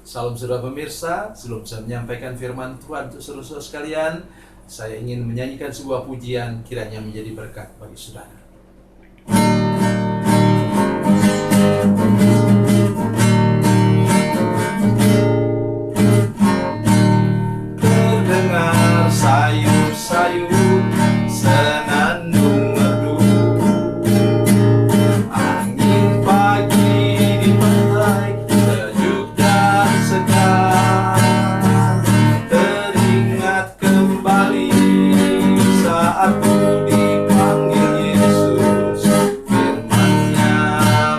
Salam saudara pemirsa, sebelum saya menyampaikan firman Tuhan untuk saudara sekalian, saya ingin menyanyikan sebuah pujian kiranya menjadi berkat bagi saudara. Terdengar sayup-sayup senandung merdu, angin pagi di pantai sejuk dan segar. Teringat kembali saat ku dipanggil Yesus, firman-Nya,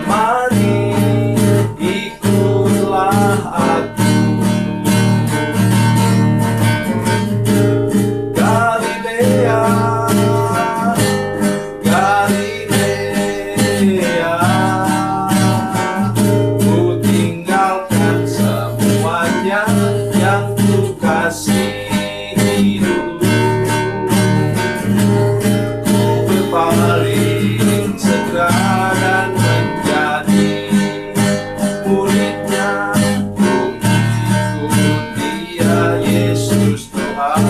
mari ikutlah aku. Galilea, Galilea, ku tinggalkan semuanya yang ku kasihi dulu. Ku berpaling segera dan menjadi murid-Nya. Ku ikut Dia, Yesus Tuhan.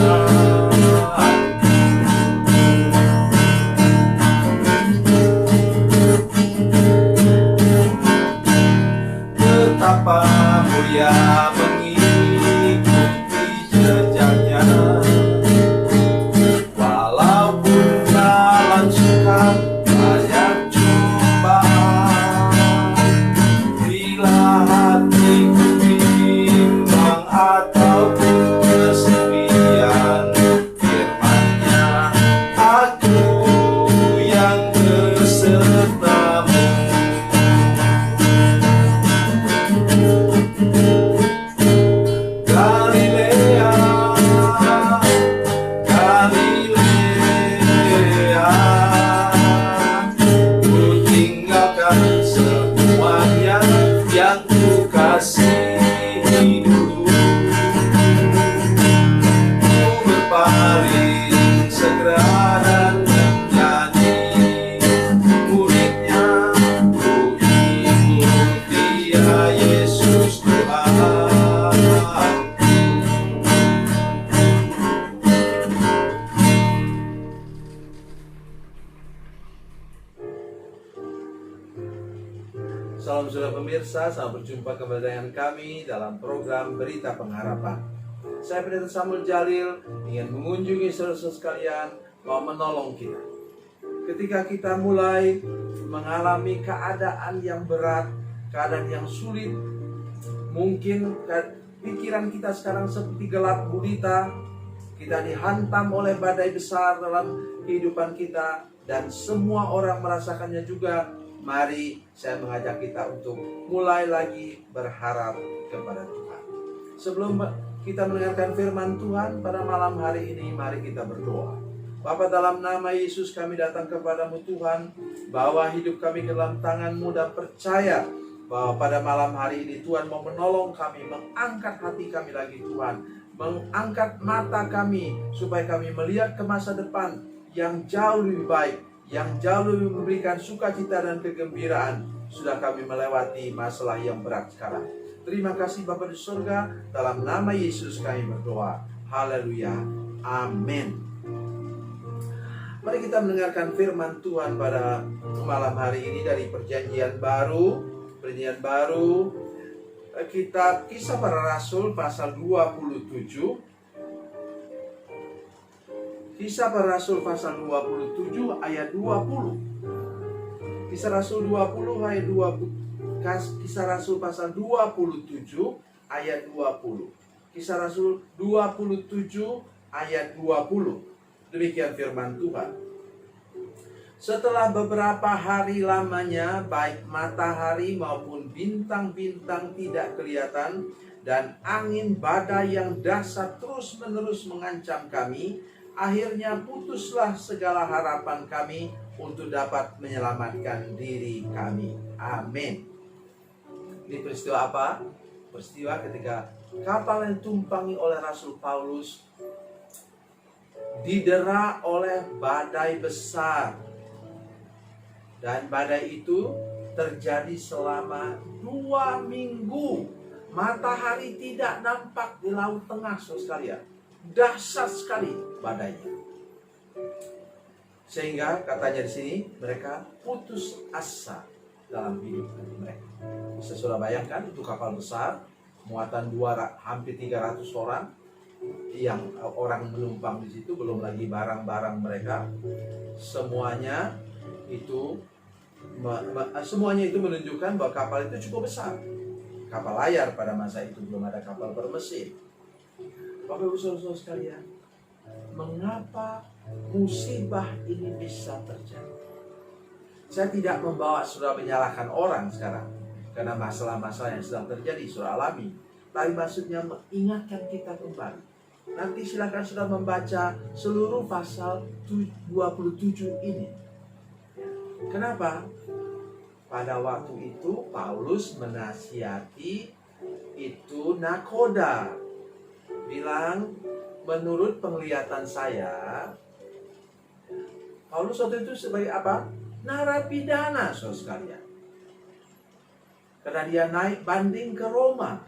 Betapa mulia mengikuti jejaknya, walaupun dalam suka banyak cobaan. Bila hatiku bimbang ataupun kesepian, firman-Nya, aku yang besertamu. Galilea, Galilea, ku tinggalkan semuanya yang ku kasihi dulu. Ku berpaling segera dan menjadi murid-Nya. Ku ikut Dia, Yesus Tuhan. Salam saudara pemirsa, selamat berjumpa kembali dengan kami dalam program Berita Pengharapan. Saya Pendeta Samuel Jalil ingin mengunjungi saudara sekalian, mau menolong kita. Ketika kita mulai mengalami keadaan yang berat, keadaan yang sulit, mungkin pikiran kita sekarang seperti gelap gulita, kita dihantam oleh badai besar dalam kehidupan kita, dan semua orang merasakannya juga. Mari saya mengajak kita untuk mulai lagi berharap kepada Tuhan. Sebelum kita mendengarkan firman Tuhan pada malam hari ini, mari kita berdoa. Bapa, dalam nama Yesus kami datang kepadamu Tuhan, bawa hidup kami ke dalam tangan-Mu dan percaya bahwa pada malam hari ini Tuhan mau menolong kami, mengangkat hati kami lagi Tuhan, mengangkat mata kami supaya kami melihat ke masa depan yang jauh lebih baik, yang jauh lebih memberikan sukacita dan kegembiraan. Sudah kami melewati masalah yang berat sekarang. Terima kasih Bapa di surga, dalam nama Yesus kami berdoa. Haleluya, amin. Mari kita mendengarkan firman Tuhan pada malam hari ini dari Perjanjian Baru. Perjanjian Baru, kitab Kisah Para Rasul pasal 27. Kisah Para Rasul pasal 27 ayat 20. Kisah Rasul 20 ayat 20. Kisah Rasul pasal 27 ayat 20. Kisah Rasul 27 ayat 20. Demikian firman Tuhan. Setelah beberapa hari lamanya, baik matahari maupun bintang-bintang tidak kelihatan, dan angin badai yang dahsyat terus-menerus mengancam kami, akhirnya putuslah segala harapan kami untuk dapat menyelamatkan diri kami. Amin. Ini peristiwa apa? Peristiwa ketika kapal yang ditumpangi oleh Rasul Paulus didera oleh badai besar. Dan badai itu terjadi selama 2 minggu. Matahari tidak nampak di laut tengah, saudara sekalian. Dahsyat sekali badainya. Sehingga katanya di sini mereka putus asa dalam hidup mereka. Bisa sudah bayangkan, itu kapal besar, muatan hampir 300 orang, yang orang menumpang di situ, belum lagi barang-barang mereka. Semuanya itu menunjukkan bahwa kapal itu cukup besar. Kapal layar pada masa itu, belum ada kapal bermesin. Bapak Ibu Saudara sekalian, mengapa musibah ini bisa terjadi? Saya tidak membawa saudara menyalahkan orang sekarang karena masalah-masalah yang sedang terjadi, saudara alami. Tapi maksudnya mengingatkan kita kembali. Nanti silakan saudara membaca seluruh pasal 27 ini. Kenapa? Pada waktu itu Paulus menasihati itu nakoda. Bilang, menurut penglihatan saya, Paulus waktu itu sebagai apa? Narapidana, saudara sekalian. Karena dia naik banding ke Roma.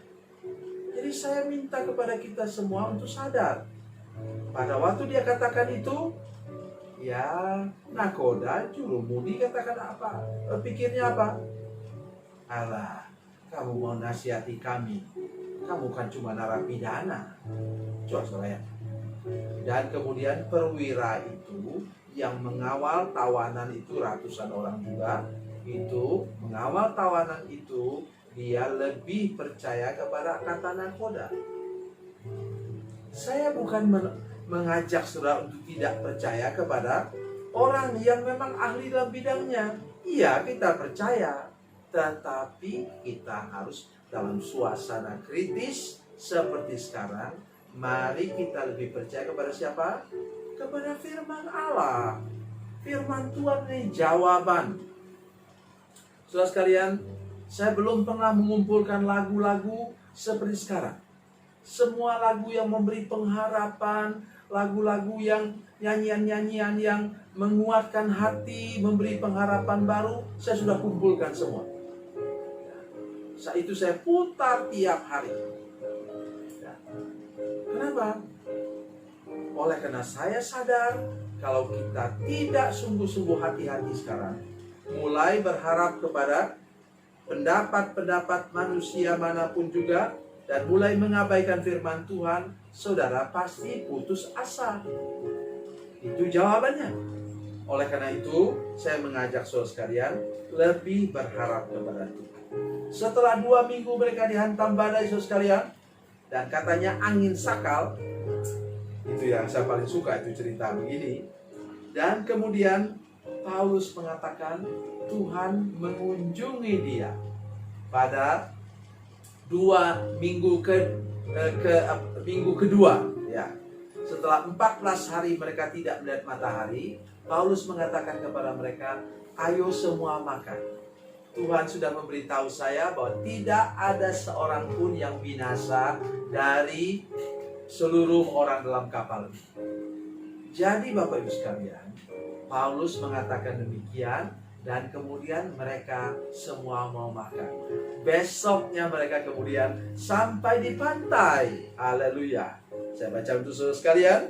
Jadi saya minta kepada kita semua untuk sadar. Pada waktu dia katakan itu, ya nakoda, jurumudi katakan apa? Pikirnya apa? Alah, kamu mau nasihati kami. Kamu kan cuma narapidana. Coba saya. Dan kemudian perwira itu yang mengawal tawanan itu, ratusan orang juga, itu mengawal tawanan itu, dia lebih percaya kepada kata nakoda. Saya bukan mengajak saudara untuk tidak percaya kepada orang yang memang ahli dalam bidangnya. Iya, kita percaya, tetapi kita harus dalam suasana kritis seperti sekarang. Mari kita lebih percaya kepada siapa? Kepada firman Allah. Firman Tuhan ini jawaban. Saudara sekalian, saya belum pernah mengumpulkan lagu-lagu seperti sekarang. Semua lagu yang memberi pengharapan, lagu-lagu yang nyanyian-nyanyian yang menguatkan hati, memberi pengharapan baru, saya sudah kumpulkan semua. Saat itu saya putar tiap hari. Kenapa? Oleh karena saya sadar, kalau kita tidak sungguh-sungguh hati-hati sekarang, mulai berharap kepada pendapat-pendapat manusia manapun juga, dan mulai mengabaikan firman Tuhan, saudara pasti putus asa. Itu jawabannya. Oleh karena itu, saya mengajak saudara sekalian lebih berharap kepada Tuhan. Setelah 2 minggu mereka dihantam badai, saudara sekalian, dan katanya angin sakal, itu yang saya paling suka, itu cerita begini. Dan kemudian Paulus mengatakan Tuhan mengunjungi dia pada 2 minggu minggu kedua, ya. Setelah 14 hari mereka tidak melihat matahari, Paulus mengatakan kepada mereka, ayo semua makan. Tuhan sudah memberitahu saya bahwa tidak ada seorang pun yang binasa dari seluruh orang dalam kapal ini. Jadi Bapak Ibu sekalian, Paulus mengatakan demikian, dan kemudian mereka semua mau makan. Besoknya mereka kemudian sampai di pantai. Haleluya. Saya baca untuk saudara sekalian.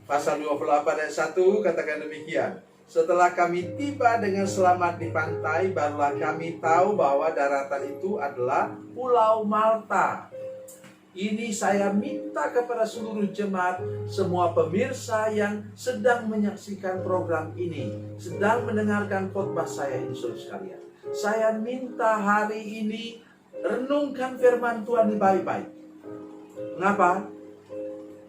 Pasal 28 ayat 1 katakan demikian. Setelah kami tiba dengan selamat di pantai, barulah kami tahu bahwa daratan itu adalah Pulau Malta. Ini saya minta kepada seluruh jemaat, semua pemirsa yang sedang menyaksikan program ini, sedang mendengarkan khotbah saya ini, saudara sekalian. Saya minta hari ini renungkan firman Tuhan baik-baik. Mengapa?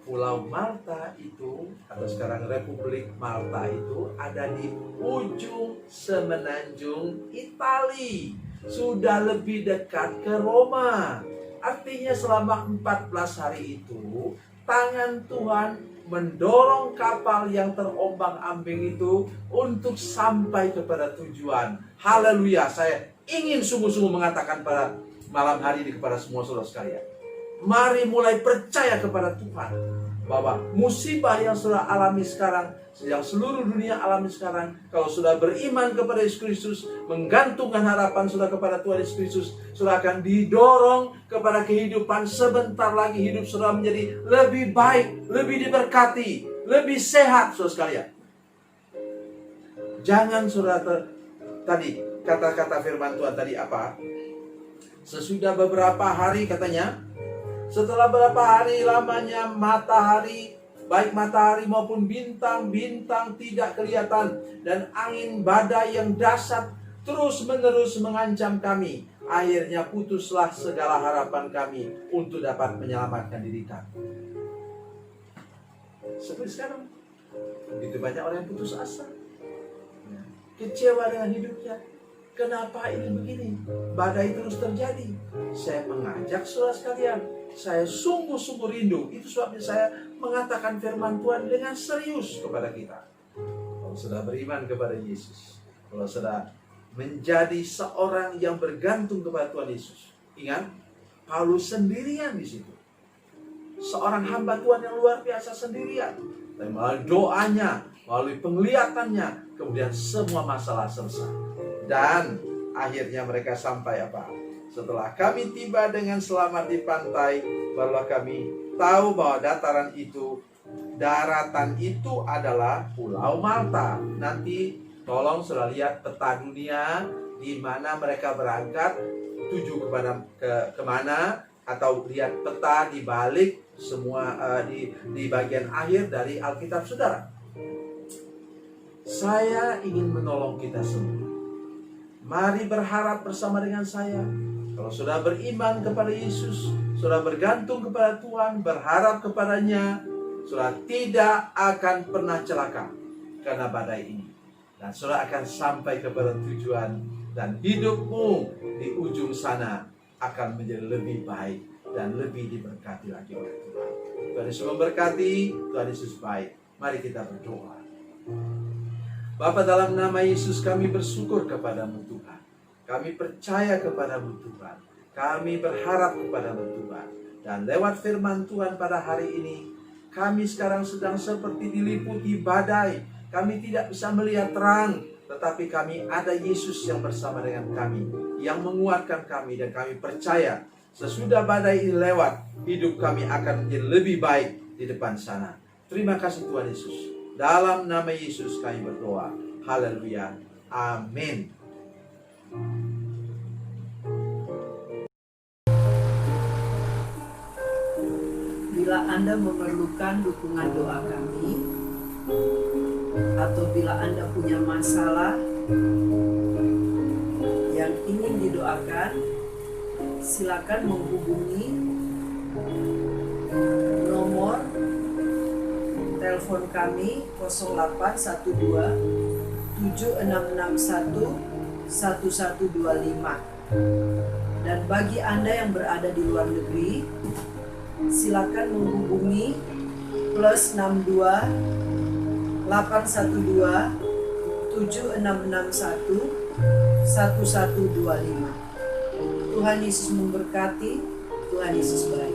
Pulau Malta itu, atau sekarang Republik Malta itu, ada di ujung semenanjung Italia. Sudah lebih dekat ke Roma. Artinya selama 14 hari itu, tangan Tuhan mendorong kapal yang terombang-ambing itu untuk sampai kepada tujuan. Haleluya, saya ingin sungguh-sungguh mengatakan pada malam hari ini kepada semua saudara sekalian. Mari mulai percaya kepada Tuhan. bahwa musibah yang saudara alami sekarang, yang seluruh dunia alami sekarang, kalau sudah beriman kepada Yesus Kristus, menggantungkan harapan sudah kepada Tuhan Yesus Kristus, sudah akan didorong kepada kehidupan. Sebentar lagi hidup saudara menjadi lebih baik, lebih diberkati, lebih sehat, saudara sekalian. Jangan saudara tadi kata-kata firman Tuhan tadi apa? Sesudah beberapa hari katanya, setelah beberapa hari lamanya matahari, baik matahari maupun bintang-bintang tidak kelihatan, dan angin badai yang dahsyat terus-menerus mengancam kami. Akhirnya putuslah segala harapan kami untuk dapat menyelamatkan diri kami. Seperti sekarang, begitu banyak orang yang putus asa, kecewa dengan hidupnya. Kenapa ini begini? Badai terus terjadi. Saya mengajak saudara sekalian, saya sungguh-sungguh rindu. Itu sebabnya saya mengatakan firman Tuhan dengan serius kepada kita. Kalau sudah beriman kepada Yesus, kalau sudah menjadi seorang yang bergantung kepada Tuhan Yesus. Ingat, Paulus sendirian di situ. Seorang hamba Tuhan yang luar biasa sendirian. Tapi melalui doanya, melalui penglihatannya, kemudian semua masalah selesai. Dan akhirnya mereka sampai apa? Setelah kami tiba dengan selamat di pantai, barulah kami tahu bahwa daratan itu adalah Pulau Malta. Nanti tolong sudah lihat peta dunia di mana mereka berangkat, tuju kemana, atau lihat peta di balik semua di bagian akhir dari Alkitab saudara. Saya ingin menolong kita semua. Mari berharap bersama dengan saya. Kalau sudah beriman kepada Yesus, sudah bergantung kepada Tuhan, berharap kepadanya, sudah tidak akan pernah celaka karena badai ini. Dan sudah akan sampai kepada tujuan, dan hidupmu di ujung sana akan menjadi lebih baik dan lebih diberkati lagi oleh Tuhan. Tuhan Yesus memberkati, Tuhan Yesus baik. Mari kita berdoa. Bapa, dalam nama Yesus kami bersyukur kepadamu Tuhan. Kami percaya kepadamu Tuhan. Kami berharap kepadamu Tuhan. Dan lewat firman Tuhan pada hari ini, kami sekarang sedang seperti diliputi badai. Kami tidak bisa melihat terang, tetapi kami ada Yesus yang bersama dengan kami, yang menguatkan kami, dan kami percaya sesudah badai ini lewat, hidup kami akan menjadi lebih baik di depan sana. Terima kasih Tuhan Yesus. Dalam nama Yesus kami berdoa. Haleluya. Amin. Bila Anda memerlukan dukungan doa kami, atau bila Anda punya masalah yang ingin didoakan, silakan menghubungi nomor telepon kami 0812 7661 1125. Dan bagi Anda yang berada di luar negeri, silakan menghubungi +62 812 7661 1125. Tuhan Yesus memberkati. Tuhan Yesus baik.